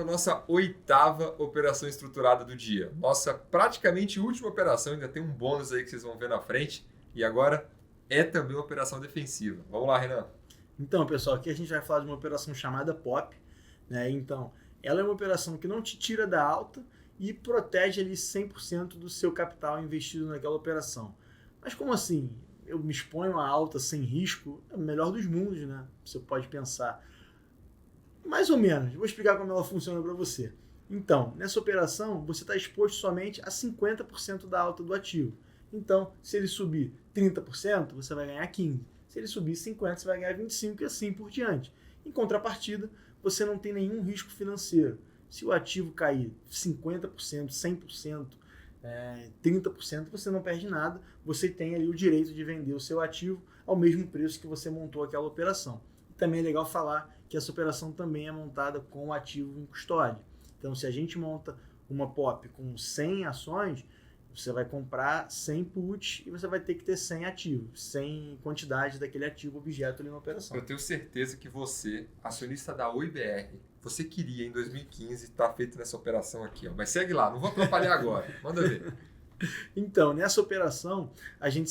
nossa 8ª operação estruturada do dia. Nossa praticamente última operação, ainda tem um bônus aí que vocês vão ver na frente. E agora é também uma operação defensiva. Vamos lá, Renan. Então, pessoal, aqui a gente vai falar de uma operação chamada POP, né? Então, ela é uma operação que não te tira da alta e protege ali 100% do seu capital investido naquela operação. Mas como assim? Eu me exponho à alta sem risco? É o melhor dos mundos, né? Você pode pensar. Mais ou menos. Vou explicar como ela funciona para você. Então, nessa operação, você está exposto somente a 50% da alta do ativo. Então, se ele subir 30%, você vai ganhar 15%. Se ele subir 50%, você vai ganhar 25% e assim por diante. Em contrapartida, você não tem nenhum risco financeiro. Se o ativo cair 50%, 100%, 30%, você não perde nada. Você tem ali o direito de vender o seu ativo ao mesmo preço que você montou aquela operação. E também é legal falar que essa operação também é montada com o ativo em custódia. Então, se a gente monta uma POP com 100 ações, você vai comprar 100 puts e você vai ter que ter 100 ativos, 100 quantidade daquele ativo objeto ali na operação. Eu tenho certeza que você, acionista da OIBR, você queria em 2015 estar feito nessa operação aqui. Ó. Mas segue lá, não vou atrapalhar agora. Manda ver. Então, nessa operação, a gente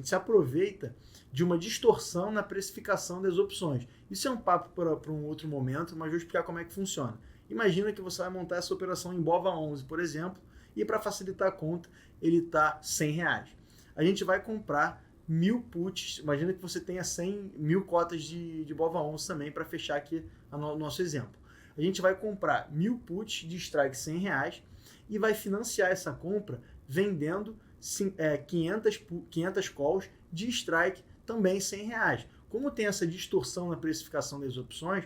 se aproveita de uma distorção na precificação das opções. Isso é um papo para um outro momento, mas vou explicar como é que funciona. Imagina que você vai montar essa operação em BOVA11, por exemplo, e para facilitar a conta, ele está R$100. A gente vai comprar 1000 puts, imagina que você tenha 100.000 cotas de BOVA11 também, para fechar aqui o nosso exemplo. A gente vai comprar 1000 puts de strike R$100 e vai financiar essa compra vendendo 500 calls de strike também R$100. Como tem essa distorção na precificação das opções,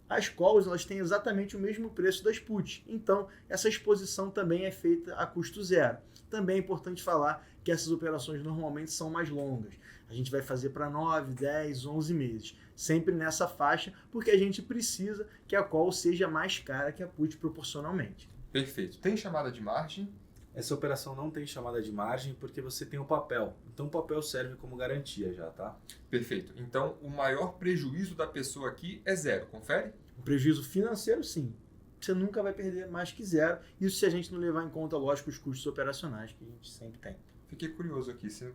as calls elas têm exatamente o mesmo preço das puts. Então, essa exposição também é feita a custo zero. Também é importante falar que essas operações normalmente são mais longas. A gente vai fazer para 9, 10, 11 meses. Sempre nessa faixa, porque a gente precisa que a call seja mais cara que a put proporcionalmente. Perfeito. Tem chamada de margem? Essa operação não tem chamada de margem porque você tem o papel. Então o papel serve como garantia já, tá? Perfeito. Então o maior prejuízo da pessoa aqui é zero. Confere? O prejuízo financeiro, sim. Você nunca vai perder mais que zero. Isso se a gente não levar em conta, lógico, os custos operacionais que a gente sempre tem. Fiquei curioso aqui. Se o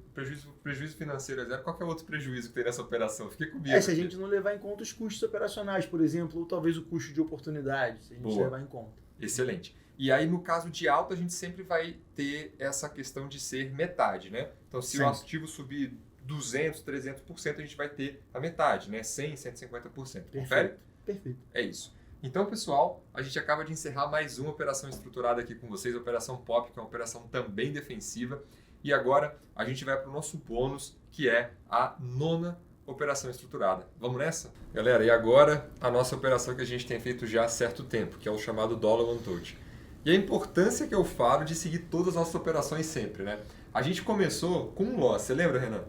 prejuízo financeiro é zero, qual que é o outro prejuízo que tem nessa operação? Fiquei com medo. Se a gente não levar em conta os custos operacionais, por exemplo, ou talvez o custo de oportunidade, se a gente levar em conta. Excelente. E aí, no caso de alta, a gente sempre vai ter essa questão de ser metade, né? Então, se o ativo subir 200%, 300%, a gente vai ter a metade, né? 100%, 150%. Confere? Perfeito. É isso. Então, pessoal, a gente acaba de encerrar mais uma operação estruturada aqui com vocês, a Operação POP, que é uma operação também defensiva. E agora, a gente vai para o nosso bônus, que é a 9ª operação estruturada. Vamos nessa? Galera, e agora a nossa operação que a gente tem feito já há certo tempo, que é o chamado Dollar One Touch. E a importância que eu falo de seguir todas as nossas operações sempre, né? A gente começou com um loss, você lembra, Renan?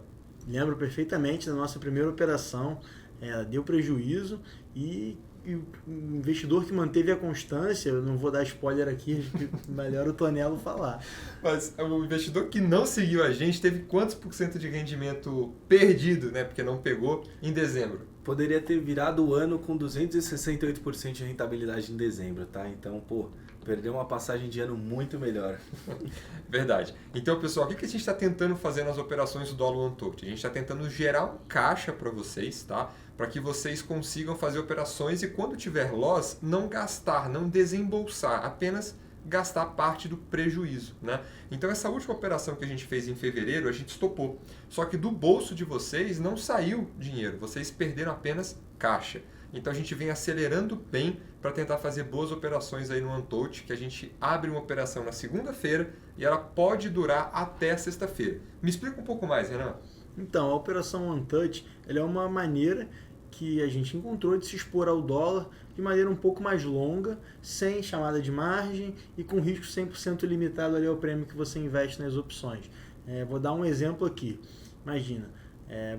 Lembro perfeitamente da nossa primeira operação, deu prejuízo e o investidor que manteve a constância, eu não vou dar spoiler aqui, acho que melhor o Tonelo falar. Mas o investidor que não seguiu a gente teve quantos % de rendimento perdido, né? Porque não pegou em dezembro? Poderia ter virado o ano com 268% de rentabilidade em dezembro, tá? Então, perdeu uma passagem de ano muito melhor. Verdade. Então, pessoal, o que a gente está tentando fazer nas operações do Dollar One Touch? A gente está tentando gerar um caixa para vocês, tá? Para que vocês consigam fazer operações e quando tiver loss, não gastar, não desembolsar, apenas gastar parte do prejuízo, né? Então essa última operação que a gente fez em fevereiro, a gente estopou. Só que do bolso de vocês não saiu dinheiro, vocês perderam apenas caixa. Então a gente vem acelerando bem para tentar fazer boas operações aí no OneTouch, que a gente abre uma operação na segunda-feira e ela pode durar até sexta-feira. Me explica um pouco mais, Renan. Então, a operação OneTouch ela é uma maneira que a gente encontrou de se expor ao dólar de maneira um pouco mais longa, sem chamada de margem e com risco 100% limitado ali ao prêmio que você investe nas opções. Vou dar um exemplo aqui. Imagina,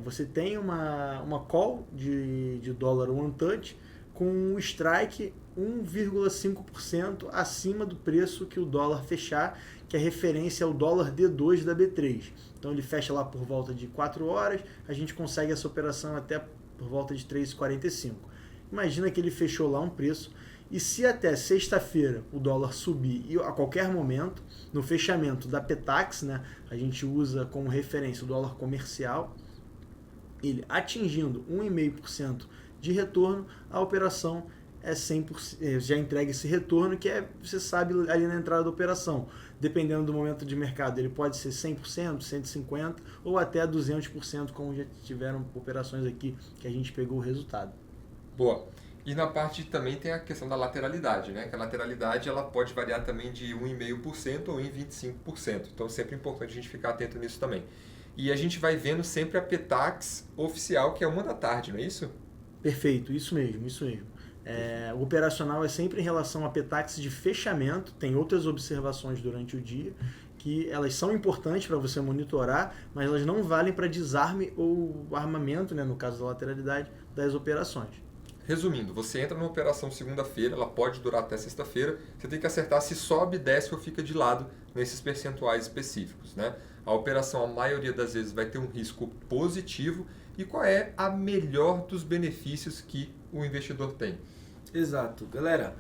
você tem uma call de dólar OneTouch com um strike 1,5% acima do preço que o dólar fechar, que é referência ao dólar D2 da B3. Então ele fecha lá por volta de 4 horas, a gente consegue essa operação até por volta de 3,45. Imagina que ele fechou lá um preço E se até sexta-feira o dólar subir e a qualquer momento, no fechamento da Petax, né, a gente usa como referência o dólar comercial, ele atingindo 1,5% de retorno, a operação é 100%, já entrega esse retorno, que você sabe ali na entrada da operação. Dependendo do momento de mercado, ele pode ser 100%, 150% ou até 200%, como já tiveram operações aqui que a gente pegou o resultado. Boa. E na parte também tem a questão da lateralidade, né? Que a lateralidade ela pode variar também de 1,5% ou em 25%. Então, sempre é importante a gente ficar atento nisso também. E a gente vai vendo sempre a Petax oficial, que é 1 da tarde, não é isso? Perfeito, isso mesmo, isso mesmo. O operacional é sempre em relação à Petax de fechamento, tem outras observações durante o dia, que elas são importantes para você monitorar, mas elas não valem para desarme ou armamento, né, no caso da lateralidade, das operações. Resumindo, você entra numa operação segunda-feira, ela pode durar até sexta-feira, você tem que acertar se sobe, desce ou fica de lado nesses percentuais específicos, né? A operação, a maioria das vezes, vai ter um risco positivo. E qual é a melhor dos benefícios que o investidor tem? Exato. Galera,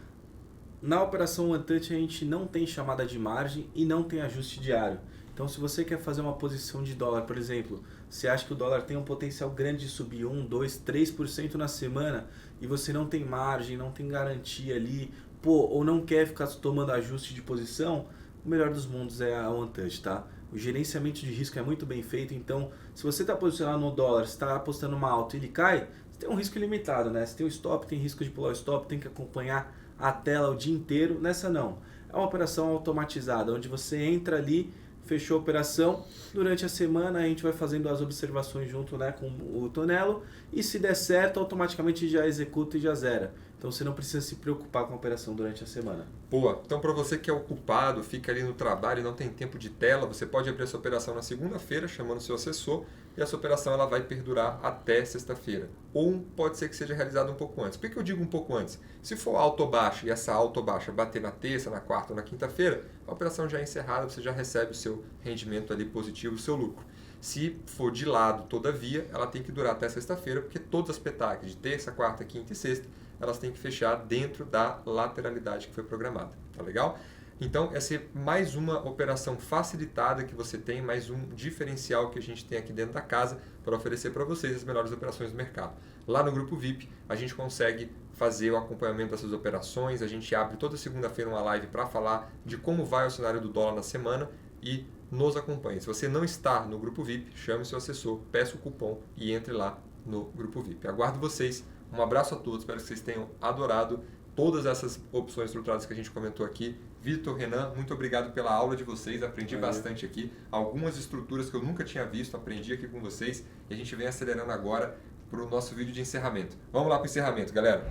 na operação One Touch a gente não tem chamada de margem e não tem ajuste diário. Então, se você quer fazer uma posição de dólar, por exemplo, você acha que o dólar tem um potencial grande de subir 1, 2, 3% na semana e você não tem margem, não tem garantia ali, ou não quer ficar tomando ajuste de posição, o melhor dos mundos é a One Touch, tá? O gerenciamento de risco é muito bem feito, então se você está posicionado no dólar, está apostando uma alta e ele cai, você tem um risco ilimitado, né? Você tem o stop, tem risco de pular o stop, tem que acompanhar a tela o dia inteiro. Nessa não. É uma operação automatizada, onde você entra ali, fechou a operação, durante a semana a gente vai fazendo as observações junto, né, com o Tonelo e se der certo, automaticamente já executa e já zera. Então você não precisa se preocupar com a operação durante a semana. Boa. Então para você que é ocupado, fica ali no trabalho e não tem tempo de tela, você pode abrir essa operação na segunda-feira, chamando seu assessor, e essa operação ela vai perdurar até sexta-feira. Ou pode ser que seja realizada um pouco antes. Por que eu digo um pouco antes? Se for alto ou baixa e essa alto ou baixa bater na terça, na quarta ou na quinta-feira, a operação já é encerrada, você já recebe o seu rendimento ali positivo, o seu lucro. Se for de lado, todavia, ela tem que durar até sexta-feira, porque todas as petaques de terça, quarta, quinta e sexta, elas têm que fechar dentro da lateralidade que foi programada. Tá legal? Então, essa é mais uma operação facilitada que você tem, mais um diferencial que a gente tem aqui dentro da casa para oferecer para vocês as melhores operações do mercado. Lá no Grupo VIP, a gente consegue fazer o acompanhamento dessas operações, a gente abre toda segunda-feira uma live para falar de como vai o cenário do dólar na semana e nos acompanhe. Se você não está no Grupo VIP, chame seu assessor, peça o cupom e entre lá no Grupo VIP. Aguardo vocês. Um abraço a todos, espero que vocês tenham adorado todas essas opções estruturadas que a gente comentou aqui. Vitor, Renan, muito obrigado pela aula de vocês, aprendi bastante aqui. Algumas estruturas que eu nunca tinha visto, aprendi aqui com vocês e a gente vem acelerando agora para o nosso vídeo de encerramento. Vamos lá para o encerramento, galera.